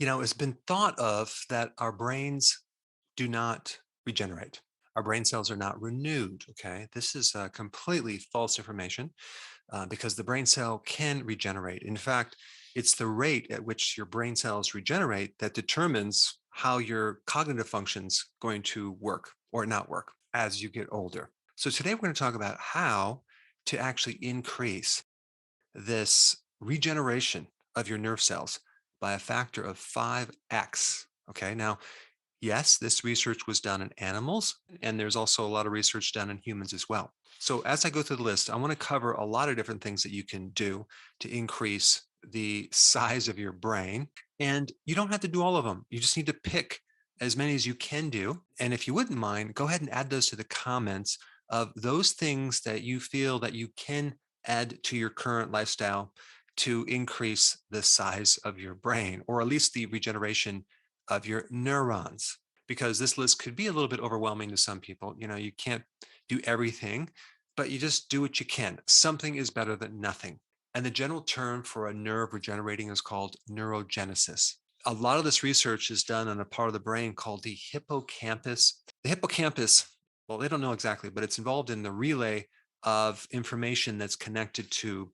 It's been thought of that our brains do not regenerate. Our brain cells are not renewed. Okay. This is completely false information because the brain cell can regenerate. In fact, it's the rate at which your brain cells regenerate that determines how your cognitive functions going to work or not work as you get older. So today we're going to talk about how to actually increase this regeneration of your nerve cells by a factor of 5x. Okay, now, yes, this research was done in animals, and there's also a lot of research done in humans as well. So, as I go through the list, I want to cover a lot of different things that you can do to increase the size of your brain. And you don't have to do all of them, you just need to pick as many as you can do. And if you wouldn't mind, go ahead and add those to the comments of those things that you feel that you can add to your current lifestyle to increase the size of your brain, or at least the regeneration of your neurons, because this list could be a little bit overwhelming to some people. You can't do everything, but you just do what you can. Something is better than nothing. And the general term for a nerve regenerating is called neurogenesis. A lot of this research is done on a part of the brain called the hippocampus. The hippocampus, well, they don't know exactly, but it's involved in the relay of information that's connected to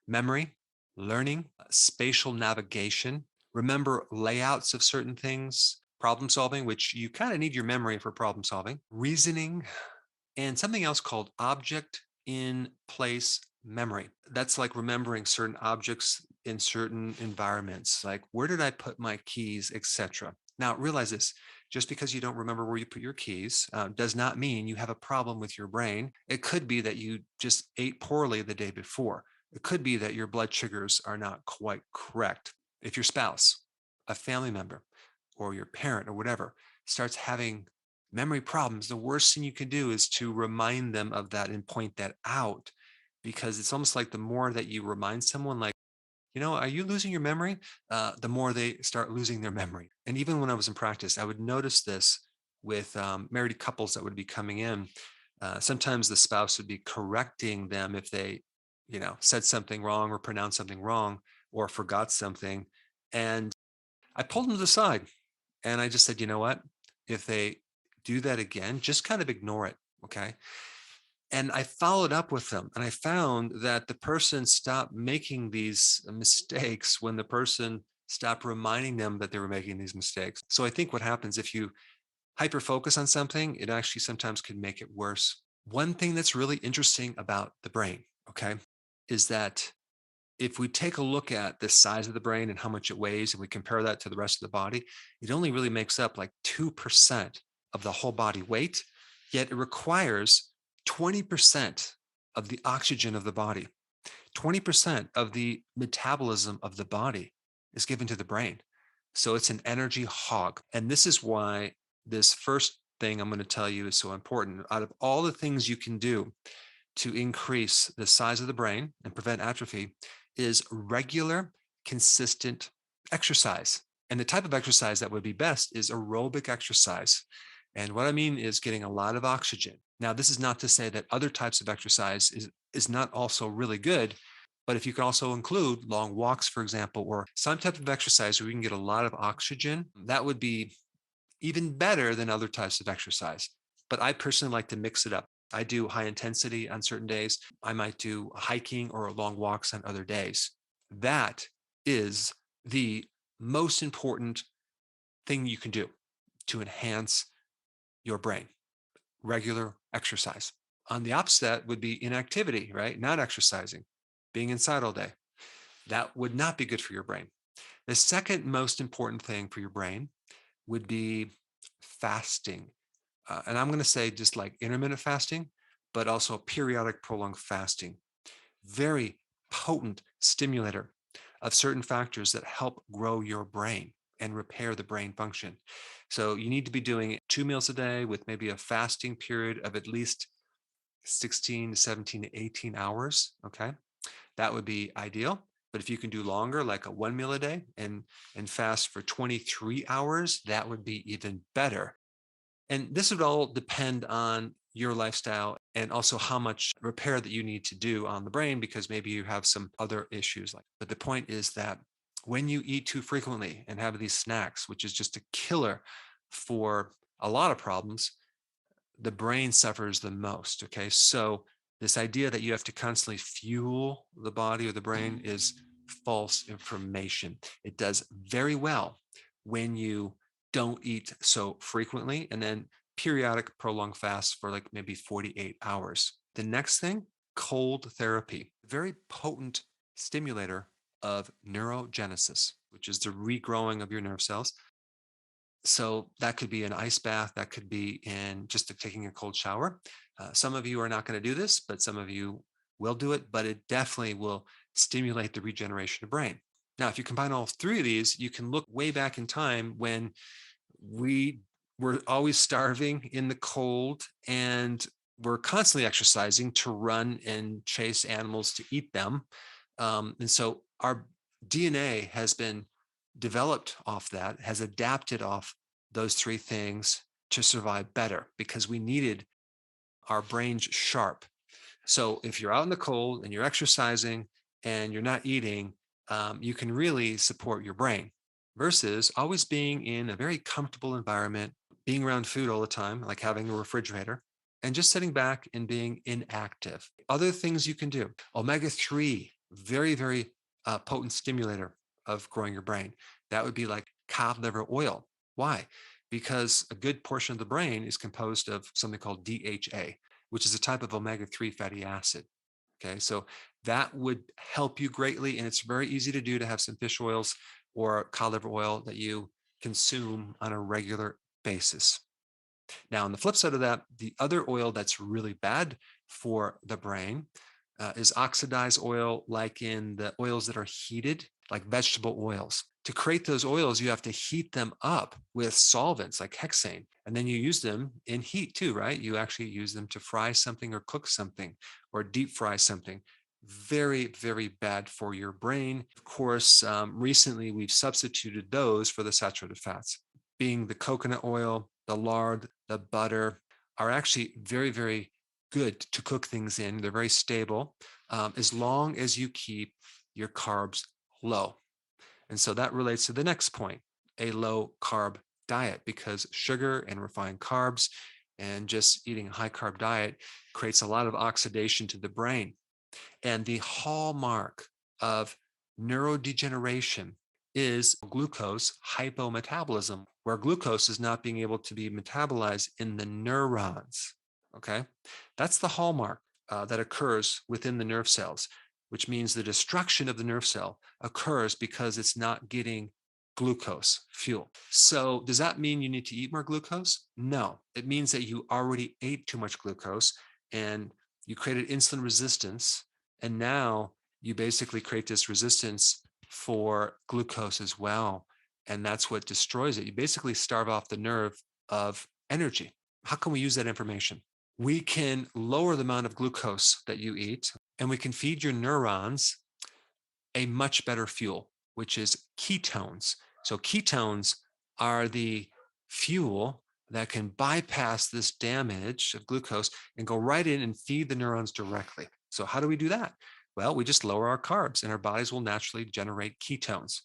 memory, learning, spatial navigation, remember layouts of certain things, problem solving, which you kind of need your memory for problem solving, reasoning, and something else called object in place memory. That's like remembering certain objects in certain environments, like where did I put my keys, etc. Now, realize this: just because you don't remember where you put your keys does not mean you have a problem with your brain. It could be that you just ate poorly the day before. It could be that your blood sugars are not quite correct. If your spouse, a family member, or your parent, or whatever, starts having memory problems, the worst thing you can do is to remind them of that and point that out, because it's almost like the more that you remind someone, like, are you losing your memory? The more they start losing their memory. And even when I was in practice, I would notice this with married couples that would be coming in. Sometimes the spouse would be correcting them if they, said something wrong or pronounced something wrong or forgot something. And I pulled them to the side and I just said, you know what? If they do that again, just kind of ignore it. Okay. And I followed up with them and I found that the person stopped making these mistakes when the person stopped reminding them that they were making these mistakes. So I think what happens if you hyper focus on something, it actually sometimes can make it worse. One thing that's really interesting about the brain, okay, is that if we take a look at the size of the brain and how much it weighs, and we compare that to the rest of the body, it only really makes up like 2% of the whole body weight, yet it requires 20% of the oxygen of the body. 20% of the metabolism of the body is given to the brain. So it's an energy hog. And this is why this first thing I'm going to tell you is so important. Out of all the things you can do to increase the size of the brain and prevent atrophy is regular, consistent exercise. And the type of exercise that would be best is aerobic exercise. And what I mean is getting a lot of oxygen. Now, this is not to say that other types of exercise is not also really good, but if you can also include long walks, for example, or some type of exercise where we can get a lot of oxygen, that would be even better than other types of exercise. But I personally like to mix it up. I do high intensity on certain days. I might do hiking or long walks on other days. That is the most important thing you can do to enhance your brain: regular exercise. On the opposite would be inactivity, right? Not exercising, being inside all day. That would not be good for your brain. The second most important thing for your brain would be fasting. And I'm going to say just like intermittent fasting, but also periodic prolonged fasting. Very potent stimulator of certain factors that help grow your brain and repair the brain function. So you need to be doing 2 meals a day with maybe a fasting period of at least 16 to 17 to 18 hours. Okay. That would be ideal. But if you can do longer, like a 1 meal a day and fast for 23 hours, that would be even better. And this would all depend on your lifestyle and also how much repair that you need to do on the brain, because maybe you have some other issues. But the point is that when you eat too frequently and have these snacks, which is just a killer for a lot of problems, the brain suffers the most. Okay. So this idea that you have to constantly fuel the body or the brain is false information. It does very well when you don't eat so frequently and then periodic prolonged fasts for like maybe 48 hours. The next thing, cold therapy, very potent stimulator of neurogenesis, which is the regrowing of your nerve cells. So that could be an ice bath, that could be in just taking a cold shower. Some of you are not going to do this, but some of you will do it, but it definitely will stimulate the regeneration of the brain. Now, if you combine all three of these, you can look way back in time when we were always starving in the cold and we're constantly exercising to run and chase animals to eat them. And so our DNA has been developed off that, has adapted off those three things to survive better because we needed our brains sharp. So if you're out in the cold and you're exercising and you're not eating, you can really support your brain versus always being in a very comfortable environment, being around food all the time, like having a refrigerator, and just sitting back and being inactive. Other things you can do. Omega-3, very, very potent stimulator of growing your brain. That would be like cod liver oil. Why? Because a good portion of the brain is composed of something called DHA, which is a type of omega-3 fatty acid. Okay, so that would help you greatly. And it's very easy to do, to have some fish oils or cod liver oil that you consume on a regular basis. Now, on the flip side of that, the other oil that's really bad for the brain is oxidized oil, like in the oils that are heated, like vegetable oils. To create those oils, you have to heat them up with solvents like hexane, and then you use them in heat too, right? You actually use them to fry something or cook something or deep fry something. Very, very bad for your brain. Of course, recently we've substituted those for the saturated fats, being the coconut oil, the lard, the butter, are actually very, very good to cook things in. They're very stable as long as you keep your carbs low. And so that relates to the next point, a low carb diet, because sugar and refined carbs and just eating a high carb diet creates a lot of oxidation to the brain. And the hallmark of neurodegeneration is glucose hypometabolism, where glucose is not being able to be metabolized in the neurons. Okay, that's the hallmark that occurs within the nerve cells, which means the destruction of the nerve cell occurs because it's not getting glucose fuel. So does that mean you need to eat more glucose? No, it means that you already ate too much glucose and you created insulin resistance. And now you basically create this resistance for glucose as well. And that's what destroys it. You basically starve off the nerve of energy. How can we use that information? We can lower the amount of glucose that you eat, and we can feed your neurons a much better fuel, which is ketones. So ketones are the fuel that can bypass this damage of glucose and go right in and feed the neurons directly. So how do we do that? Well, we just lower our carbs and our bodies will naturally generate ketones.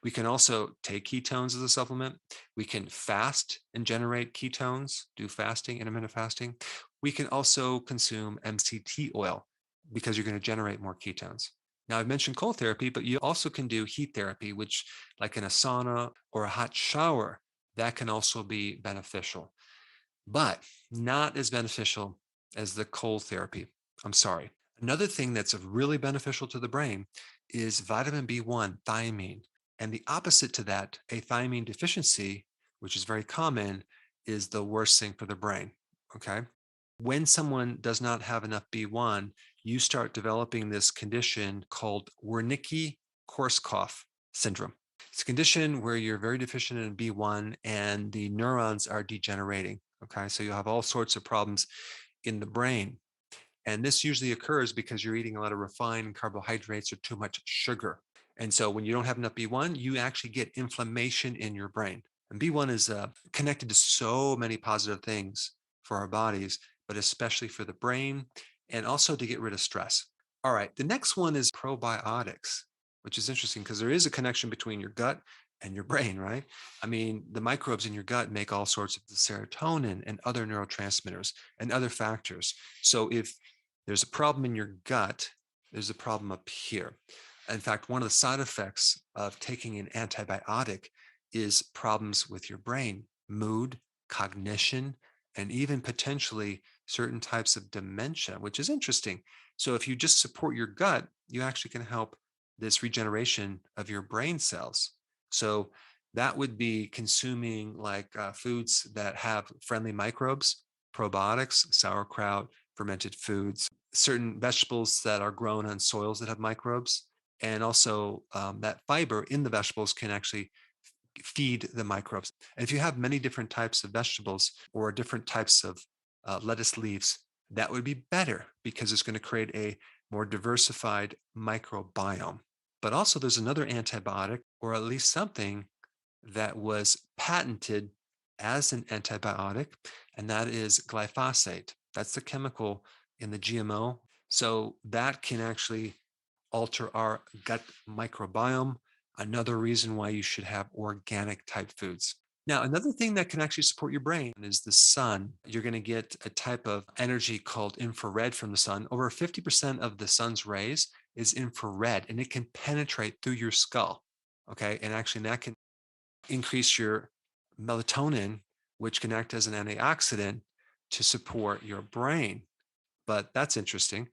We can also take ketones as a supplement. We can fast and generate ketones, do fasting, intermittent fasting. We can also consume MCT oil because you're going to generate more ketones. Now, I've mentioned cold therapy, but you also can do heat therapy, which, like in a sauna or a hot shower, that can also be beneficial, but not as beneficial as the cold therapy. I'm sorry. Another thing that's really beneficial to the brain is vitamin B1, thiamine. And the opposite to that, a thiamine deficiency, which is very common, is the worst thing for the brain. Okay. When someone does not have enough B1, you start developing this condition called Wernicke-Korsakoff syndrome. It's a condition where you're very deficient in B1 and the neurons are degenerating. Okay, so you'll have all sorts of problems in the brain. And this usually occurs because you're eating a lot of refined carbohydrates or too much sugar. And so when you don't have enough B1, you actually get inflammation in your brain. And B1 is connected to so many positive things for our bodies, but especially for the brain and also to get rid of stress. All right, the next one is probiotics. which is interesting because there is a connection between your gut and your brain, right? I mean, the microbes in your gut make all sorts of the serotonin and other neurotransmitters and other factors. So if there's a problem in your gut, there's a problem up here. In fact, one of the side effects of taking an antibiotic is problems with your brain, mood, cognition, and even potentially certain types of dementia, which is interesting. So if you just support your gut, you actually can help this regeneration of your brain cells. So that would be consuming like foods that have friendly microbes, probiotics, sauerkraut, fermented foods, certain vegetables that are grown on soils that have microbes, and also that fiber in the vegetables can actually feed the microbes. And if you have many different types of vegetables or different types of lettuce leaves, that would be better because it's going to create a more diversified microbiome. But also, there's another antibiotic, or at least something that was patented as an antibiotic, and that is glyphosate. That's the chemical in the GMO. So that can actually alter our gut microbiome. Another reason why you should have organic type foods. Now, another thing that can actually support your brain is the sun. You're going to get a type of energy called infrared from the sun. Over 50% of the sun's rays is infrared, and it can penetrate through your skull. Okay. And actually, that can increase your melatonin, which can act as an antioxidant to support your brain. But that's interesting.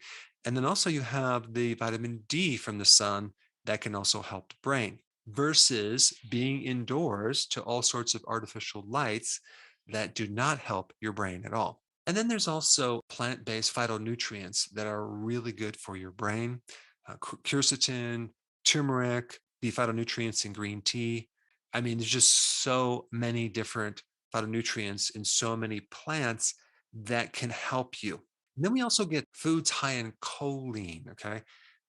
And then also you have the vitamin D from the sun that can also help the brain versus being indoors to all sorts of artificial lights that do not help your brain at all. And then there's also plant-based phytonutrients that are really good for your brain. Quercetin, turmeric, the phytonutrients in green tea. I mean, there's just so many different phytonutrients in so many plants that can help you. And then we also get foods high in choline. Okay.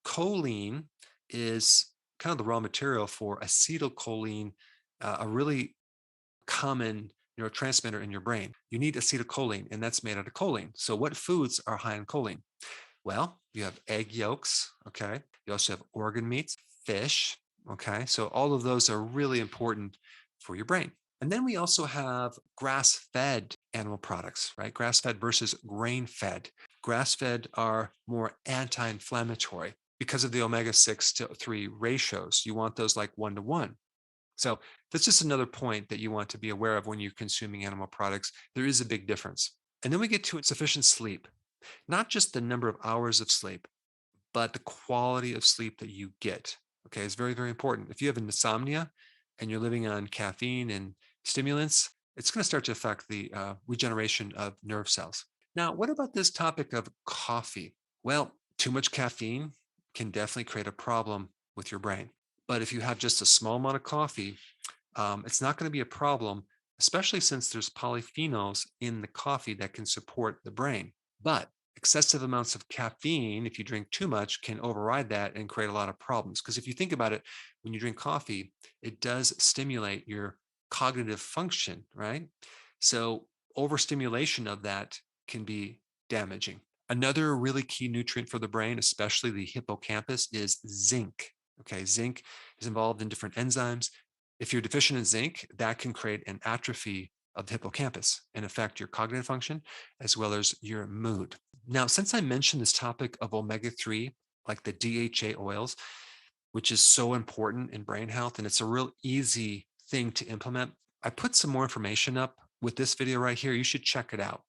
Choline is kind of the raw material for acetylcholine, a really common neurotransmitter in your brain. You need acetylcholine, and that's made out of choline. So, what foods are high in choline? Well, you have egg yolks. Okay. You also have organ meats, fish. Okay. So, all of those are really important for your brain. And then we also have grass fed animal products, right? Grass fed versus grain fed. Grass fed are more anti inflammatory because of the omega 6 to 3 ratios. You want those like 1 to 1. So that's just another point that you want to be aware of when you're consuming animal products. There is a big difference. And then we get to sufficient sleep, not just the number of hours of sleep, but the quality of sleep that you get. Okay, it's very, very important. If you have insomnia and you're living on caffeine and stimulants, it's going to start to affect the regeneration of nerve cells. Now, what about this topic of coffee? Well, too much caffeine can definitely create a problem with your brain. But if you have just a small amount of coffee, it's not going to be a problem, especially since there's polyphenols in the coffee that can support the brain. But excessive amounts of caffeine, if you drink too much, can override that and create a lot of problems. Because if you think about it, when you drink coffee, it does stimulate your cognitive function, right? So overstimulation of that can be damaging. Another really key nutrient for the brain, especially the hippocampus, is zinc. Okay, zinc is involved in different enzymes. If you're deficient in zinc, that can create an atrophy of the hippocampus and affect your cognitive function as well as your mood. Now, since I mentioned this topic of omega 3, like the DHA oils, which is so important in brain health, and it's a real easy thing to implement, I put some more information up with this video right here. You should check it out.